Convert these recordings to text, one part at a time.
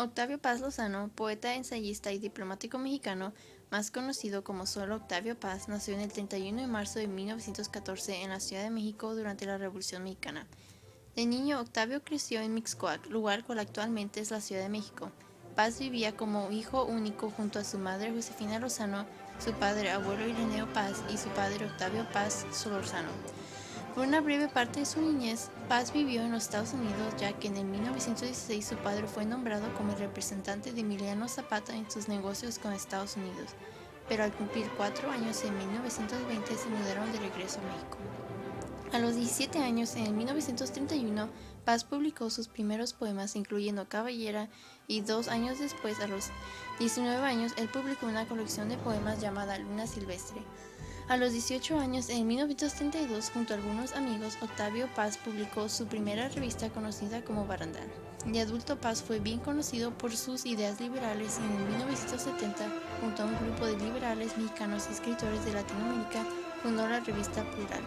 Octavio Paz Lozano, poeta, ensayista y diplomático mexicano, más conocido como solo Octavio Paz, nació el 31 de marzo de 1914 en la Ciudad de México durante la Revolución Mexicana. De niño, Octavio creció en Mixcoac, lugar cual actualmente es la Ciudad de México. Paz vivía como hijo único junto a su madre Josefina Lozano, su padre abuelo Ireneo Paz y su padre Octavio Paz Solorzano. Por una breve parte de su niñez, Paz vivió en los Estados Unidos, ya que en 1916 su padre fue nombrado como el representante de Emiliano Zapata en sus negocios con Estados Unidos, pero al cumplir 4 años en 1920 se mudaron de regreso a México. A los 17 años, en 1931, Paz publicó sus primeros poemas, incluyendo Caballera, y 2 años después, a los 19 años, él publicó una colección de poemas llamada Luna Silvestre. A los 18 años, en 1932, junto a algunos amigos, Octavio Paz publicó su primera revista conocida como Barandal. De adulto, Paz fue bien conocido por sus ideas liberales y en 1970, junto a un grupo de liberales mexicanos y escritores de Latinoamérica, fundó la revista Plural.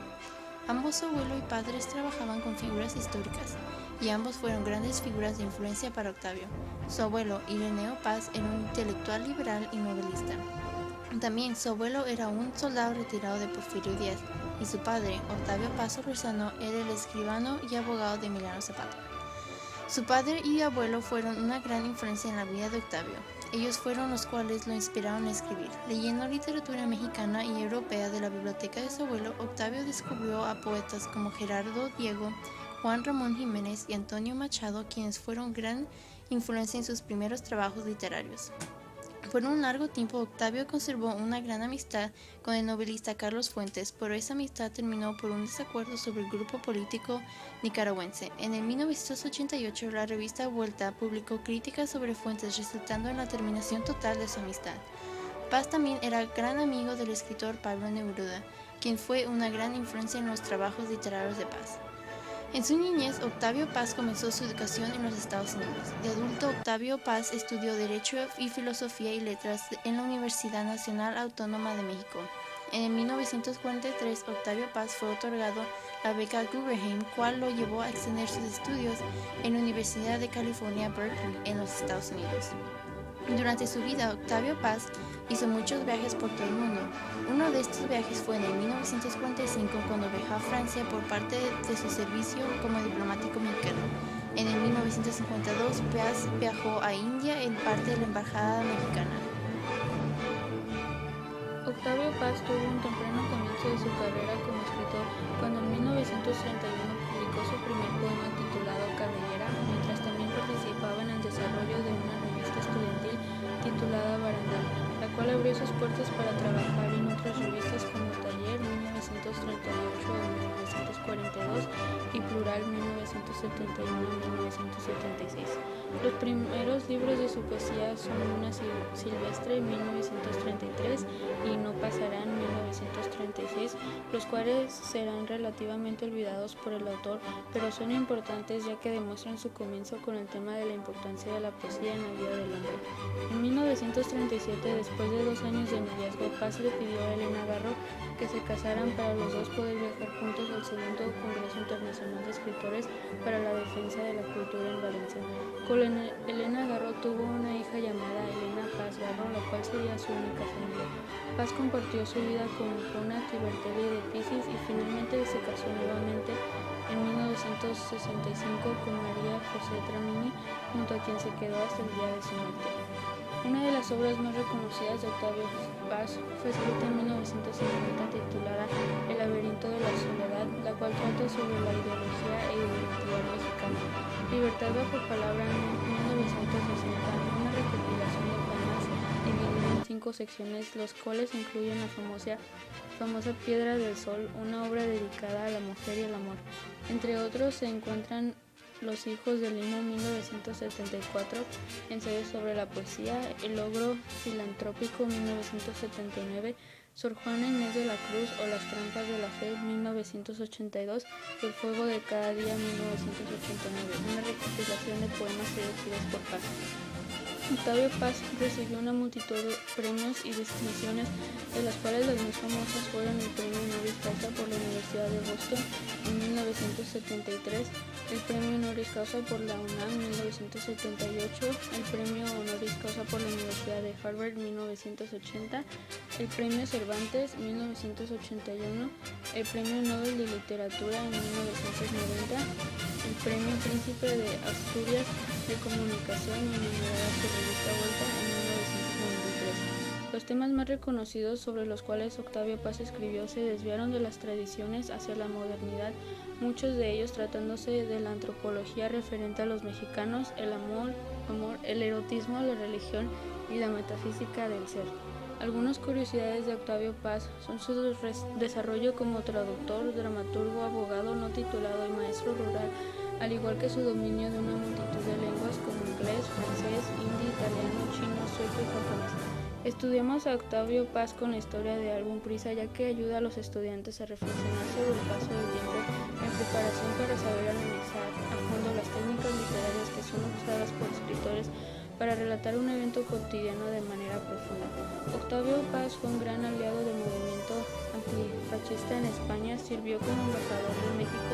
Ambos, su abuelo y padres, trabajaban con figuras históricas, y ambos fueron grandes figuras de influencia para Octavio. Su abuelo, Ireneo Paz, era un intelectual liberal y novelista. También su abuelo era un soldado retirado de Porfirio Díaz, y su padre, Octavio Paz Solorzano, era el escribano y abogado de Emiliano Zapata. Su padre y abuelo fueron una gran influencia en la vida de Octavio. Ellos fueron los cuales lo inspiraron a escribir. Leyendo literatura mexicana y europea de la biblioteca de su abuelo, Octavio descubrió a poetas como Gerardo Diego, Juan Ramón Jiménez y Antonio Machado, quienes fueron gran influencia en sus primeros trabajos literarios. Por un largo tiempo, Octavio conservó una gran amistad con el novelista Carlos Fuentes, pero esa amistad terminó por un desacuerdo sobre el grupo político nicaragüense. En el 1988, la revista Vuelta publicó críticas sobre Fuentes, resultando en la terminación total de su amistad. Paz también era gran amigo del escritor Pablo Neruda, quien fue una gran influencia en los trabajos literarios de Paz. En su niñez, Octavio Paz comenzó su educación en los Estados Unidos. De adulto, Octavio Paz estudió Derecho y Filosofía y Letras en la Universidad Nacional Autónoma de México. En 1943, Octavio Paz fue otorgado la beca Guggenheim, cual lo llevó a extender sus estudios en la Universidad de California, Berkeley, en los Estados Unidos. Durante su vida, Octavio Paz hizo muchos viajes por todo el mundo. Uno de estos viajes fue en 1945, cuando viajó a Francia por parte de su servicio como diplomático mexicano. En 1952, Paz viajó a India en parte de la embajada mexicana. Octavio Paz tuvo un temprano comienzo de su carrera como escritor cuando en 1931 publicó su primer poema titulado Cabellera, mientras también participaba en el desarrollo de una revista estudiantil titulada Barandal, la cual abrió sus puertas para trabajar en otras revistas como Taller 1938-1942 y Plural 1971-1976. Los primeros libros de su poesía son Luna Silvestre 1933 y No pasarán 1936, los cuales serán relativamente olvidados por el autor, pero son importantes ya que demuestran su comienzo con el tema de la importancia de la poesía en la vida del hombre. En 1937, después de 2 años de noviazgo, Paz le pidió a Elena Garro que se casaran para los dos poder viajar juntos al segundo Congreso Internacional de Escritores para la Defensa de la Cultura en Valencia. Con Elena Garro tuvo una hija llamada Elena Paz Garro, la cual sería su única familia. Paz compartió su vida con Bruna Tibertelli de Piscis y finalmente se casó nuevamente en 1965 con María José Tramini, junto a quien se quedó hasta el día de su muerte. Una de las obras más reconocidas de Octavio Paz fue escrita en 1950 titulada El laberinto de la soledad, la cual trata sobre la ideología e identidad mexicana. Libertad bajo palabra en 1960, una recopilación de poemas dividida en 5 secciones, los cuales incluyen la famosa Piedra del Sol, una obra dedicada a la mujer y al amor. Entre otros se encuentran Los hijos del Limo 1974, Ensayos sobre la poesía, El logro filantrópico 1979, Sor Juana Inés de la Cruz o Las trampas de la fe 1982, El fuego de cada día 1989, una recopilación de poemas elegidos por Paz. Octavio Paz recibió una multitud de premios y distinciones, de las cuales las más famosas fueron el Premio Honoris Causa por la Universidad de Boston en 1973, el Premio Honoris Causa por la UNAM en 1978, el Premio Honoris Causa por la Universidad de Harvard en 1980, el Premio Cervantes en 1981, el Premio Nobel de Literatura en 1990, el Premio Príncipe de Asturias de Comunicación y inaugurada por Revista Vuelta en 1993. Los temas más reconocidos sobre los cuales Octavio Paz escribió se desviaron de las tradiciones hacia la modernidad, muchos de ellos tratándose de la antropología referente a los mexicanos, el amor, el erotismo, la religión y la metafísica del ser. Algunas curiosidades de Octavio Paz son su desarrollo como traductor, dramaturgo, abogado no titulado y maestro rural, al igual que su dominio de una multitud de lenguas como inglés, francés, hindi, italiano, chino, sueco y japonés. Estudiamos a Octavio Paz con la historia de Álbum Prisa, ya que ayuda a los estudiantes a reflexionar sobre el paso del tiempo en preparación para saber analizar a fondo las técnicas literarias que son usadas por escritores para relatar un evento cotidiano de manera profunda. Octavio Paz fue un gran aliado del movimiento antifascista en España, sirvió como embajador de México